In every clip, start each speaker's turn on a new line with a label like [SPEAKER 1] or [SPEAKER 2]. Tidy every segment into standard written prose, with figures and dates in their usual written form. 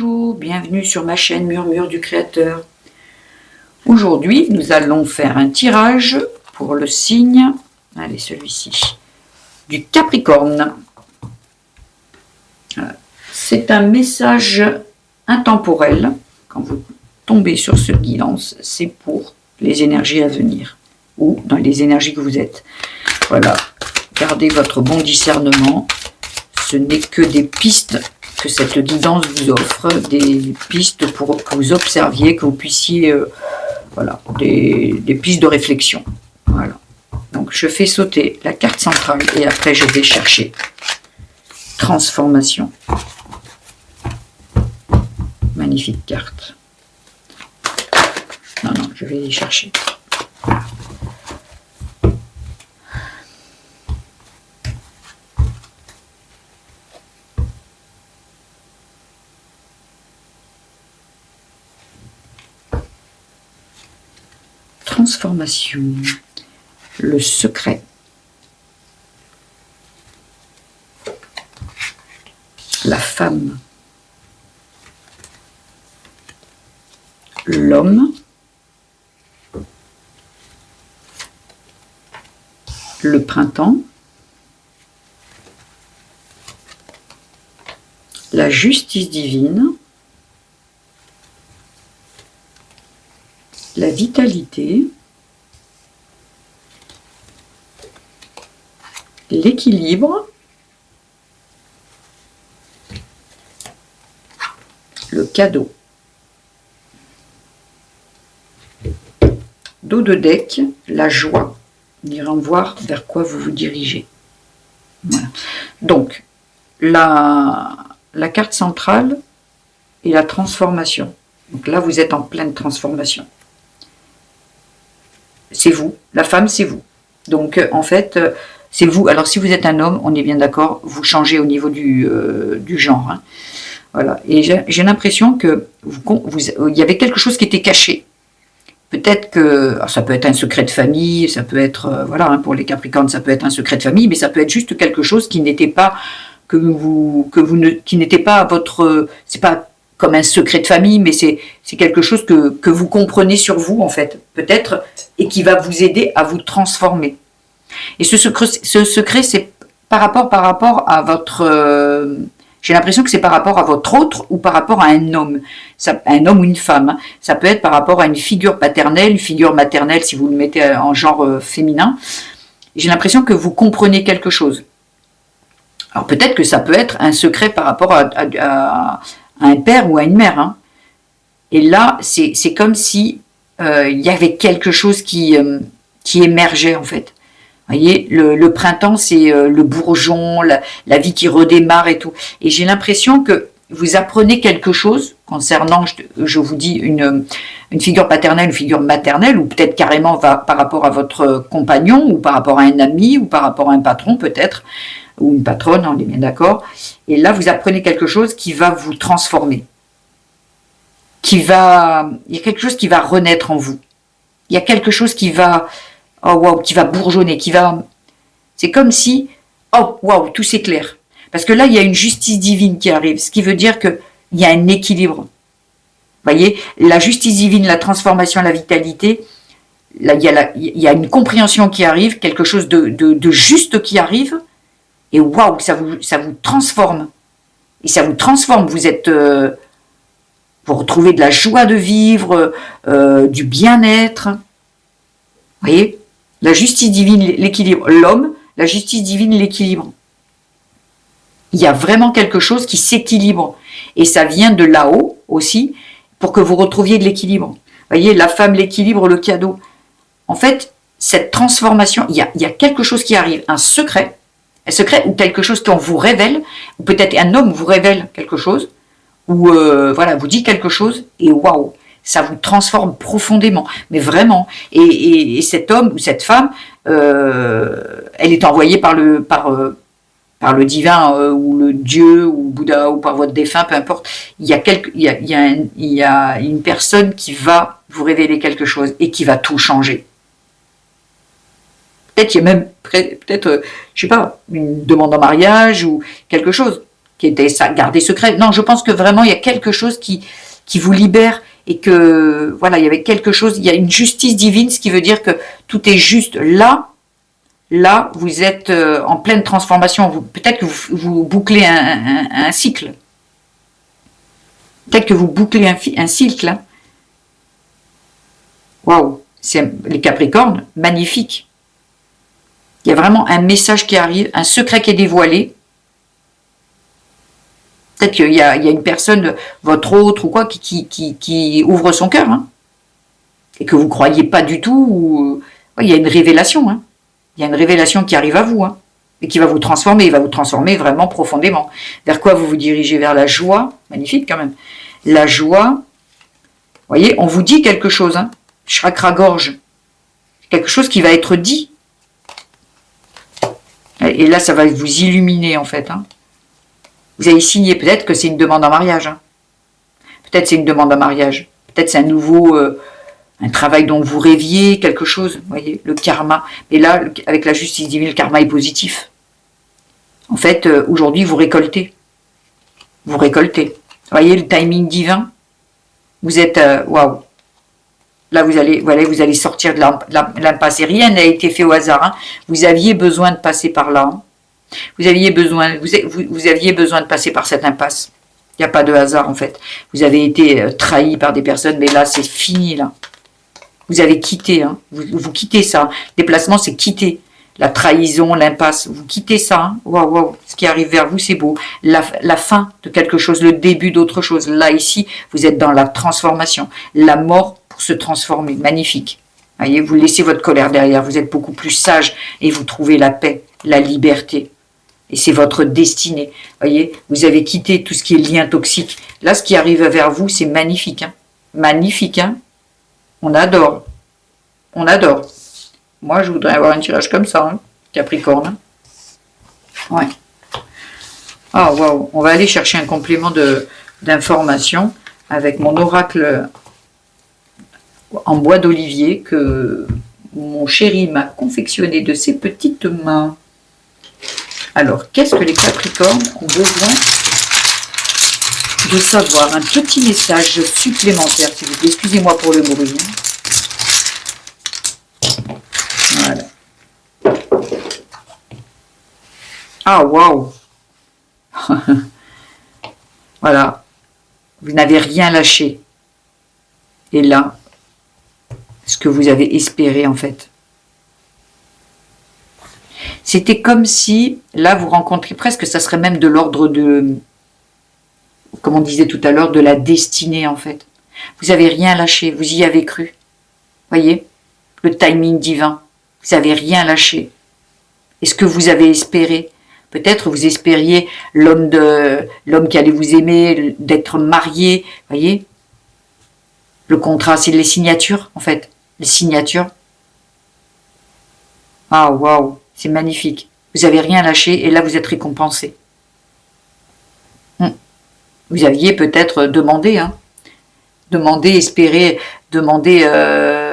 [SPEAKER 1] Bonjour, bienvenue sur ma chaîne Murmure du Créateur. Aujourd'hui, nous allons faire un tirage pour le signe, allez celui-ci, du Capricorne. C'est un message intemporel. Quand vous tombez sur ce guidance, c'est pour les énergies à venir ou dans les énergies que vous êtes. Voilà, gardez votre bon discernement. Ce n'est que des pistes que cette guidance vous offre, des pistes pour que vous observiez, que vous puissiez, voilà, des pistes de réflexion. Voilà. Donc je fais sauter la carte centrale et après je vais chercher transformation. Magnifique carte. Non, je vais y chercher. Transformation, le secret, la femme, l'homme, le printemps, la justice divine, la vitalité, l'équilibre, le cadeau. Dos de deck, la joie. Nous irons voir vers quoi vous vous dirigez. Voilà. Donc, la carte centrale et la transformation. Donc là, vous êtes en pleine transformation. C'est vous, la femme c'est vous. Donc en fait, c'est vous. Alors si vous êtes un homme, on est bien d'accord, vous changez au niveau du genre. Hein. Voilà. Et j'ai l'impression que il y avait quelque chose qui était caché. Peut-être que ça peut être un secret de famille, ça peut être, voilà, hein, pour les Capricornes, ça peut être un secret de famille, mais ça peut être juste quelque chose qui n'était pas, qui n'était pas votre, c'est pas comme un secret de famille, mais c'est quelque chose que vous comprenez sur vous, en fait, peut-être, et qui va vous aider à vous transformer. Et ce secret c'est par rapport à votre... j'ai l'impression que c'est par rapport à votre autre ou par rapport à un homme. Un homme ou une femme. Hein. Ça peut être par rapport à une figure paternelle, une figure maternelle, si vous le mettez en genre féminin. J'ai l'impression que vous comprenez quelque chose. Alors peut-être que ça peut être un secret par rapport à un père ou à une mère. Hein. Et là, c'est comme si il y avait quelque chose qui émergeait en fait. Vous voyez, le printemps, c'est le bourgeon, la vie qui redémarre et tout. Et j'ai l'impression que vous apprenez quelque chose concernant, je vous dis, une figure paternelle, une figure maternelle, ou peut-être carrément par rapport à votre compagnon, ou par rapport à un ami, ou par rapport à un patron peut-être, ou une patronne, on est bien d'accord. Et là, vous apprenez quelque chose qui va vous transformer. Il y a quelque chose qui va renaître en vous. Il y a quelque chose qui va, oh waouh, qui va bourgeonner, c'est comme si, oh waouh, tout s'éclaire. Parce que là, il y a une justice divine qui arrive, ce qui veut dire qu'il y a un équilibre. Vous voyez, la justice divine, la transformation, la vitalité, là, il y a une compréhension qui arrive, quelque chose de juste qui arrive, et waouh, ça vous transforme. Et ça vous transforme, vous retrouvez de la joie de vivre, du bien-être. Vous voyez, la justice divine, l'équilibre. L'homme, la justice divine, l'équilibre. Il y a vraiment quelque chose qui s'équilibre. Et ça vient de là-haut aussi, pour que vous retrouviez de l'équilibre. Vous voyez, la femme, l'équilibre, le cadeau. En fait, cette transformation, il y a quelque chose qui arrive, un secret ou quelque chose qu'on vous révèle, ou peut-être un homme vous révèle quelque chose, ou voilà, vous dit quelque chose, et waouh, ça vous transforme profondément, mais vraiment. Et cet homme ou cette femme, elle est envoyée par le divin ou le Dieu ou Bouddha ou par votre défunt, peu importe. Il y a une personne qui va vous révéler quelque chose et qui va tout changer. Peut-être il y a même, je sais pas, une demande en mariage ou quelque chose. qui était gardé secret. Non, je pense que vraiment, il y a quelque chose qui vous libère et que, voilà, il y avait quelque chose, il y a une justice divine, ce qui veut dire que tout est juste là. Là, vous êtes en pleine transformation. Peut-être que vous bouclez un cycle. Peut-être que vous bouclez un cycle. Hein. Waouh, c'est les Capricornes, magnifique. Il y a vraiment un message qui arrive, un secret qui est dévoilé. Peut-être qu'il y a une personne, votre autre ou quoi, qui ouvre son cœur, hein, et que vous ne croyez pas du tout. Ou, il y a une révélation. Hein. Il y a une révélation qui arrive à vous, hein, et qui va vous transformer. Il va vous transformer vraiment profondément. Vers quoi vous vous dirigez? Vers la joie. Magnifique quand même. La joie. Vous voyez, on vous dit quelque chose. Hein, chakra-gorge. Quelque chose qui va être dit. Et là, ça va vous illuminer, en fait. Hein. Vous avez signé. Peut-être que c'est une demande en mariage. Hein. Peut-être c'est une demande en mariage. Peut-être c'est un nouveau... un travail dont vous rêviez, quelque chose, vous voyez, le karma. Et là, avec la justice divine, le karma est positif. En fait, aujourd'hui, vous récoltez. Vous récoltez. Vous voyez le timing divin? Vous êtes, waouh. Là, vous allez sortir de l'impasse. Et rien n'a été fait au hasard. Hein. Vous aviez besoin de passer par là. Hein. Vous aviez besoin de passer par cette impasse. Il n'y a pas de hasard, en fait. Vous avez été trahi par des personnes, mais là, c'est fini, là. Vous avez quitté, hein. Vous quittez ça. Déplacement, c'est quitter. La trahison, l'impasse, vous quittez ça. Hein. Waouh, waouh. Ce qui arrive vers vous, c'est beau. La fin de quelque chose, le début d'autre chose. Là, ici, vous êtes dans la transformation. La mort pour se transformer. Magnifique. Voyez, vous laissez votre colère derrière. Vous êtes beaucoup plus sage et vous trouvez la paix, la liberté. Et c'est votre destinée. Voyez, vous avez quitté tout ce qui est lien toxique. Là, ce qui arrive vers vous, c'est magnifique. Hein. Magnifique, hein. On adore. On adore. Moi, je voudrais avoir un tirage comme ça, hein, Capricorne. Ouais. Ah, waouh. On va aller chercher un complément d'information avec mon oracle en bois d'olivier que mon chéri m'a confectionné de ses petites mains. Alors, qu'est-ce que les Capricornes ont besoin de savoir? Un petit message supplémentaire, s'il vous plaît. Excusez-moi pour le bruit. Voilà. Ah, waouh. Voilà. Vous n'avez rien lâché. Et là, ce que vous avez espéré, en fait. C'était comme si, là, vous rencontrez presque, ça serait même de l'ordre de, comme on disait tout à l'heure, de la destinée, en fait. Vous n'avez rien lâché, vous y avez cru. Voyez, le timing divin. Vous n'avez rien lâché. Et ce que vous avez espéré, peut-être vous espériez l'homme qui allait vous aimer, d'être marié, voyez. Le contrat, c'est les signatures, en fait. Les signatures. Ah, waouh, c'est magnifique. Vous n'avez rien lâché et là, vous êtes récompensé. Vous aviez peut-être demandé, hein. Demandé, espéré, demandé,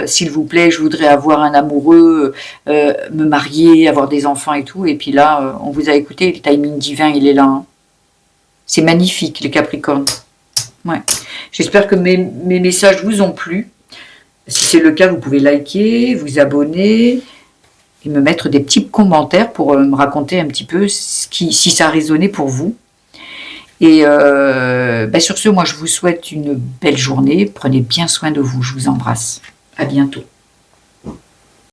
[SPEAKER 1] s'il vous plaît, je voudrais avoir un amoureux, me marier, avoir des enfants et tout. Et puis là, on vous a écouté, le timing divin, il est là. Hein. C'est magnifique, les Capricornes. Ouais. J'espère que mes messages vous ont plu. Si c'est le cas, vous pouvez liker, vous abonner et me mettre des petits commentaires pour me raconter un petit peu si ça a résonné pour vous. Et sur ce, moi, je vous souhaite une belle journée. Prenez bien soin de vous. Je vous embrasse. À bientôt.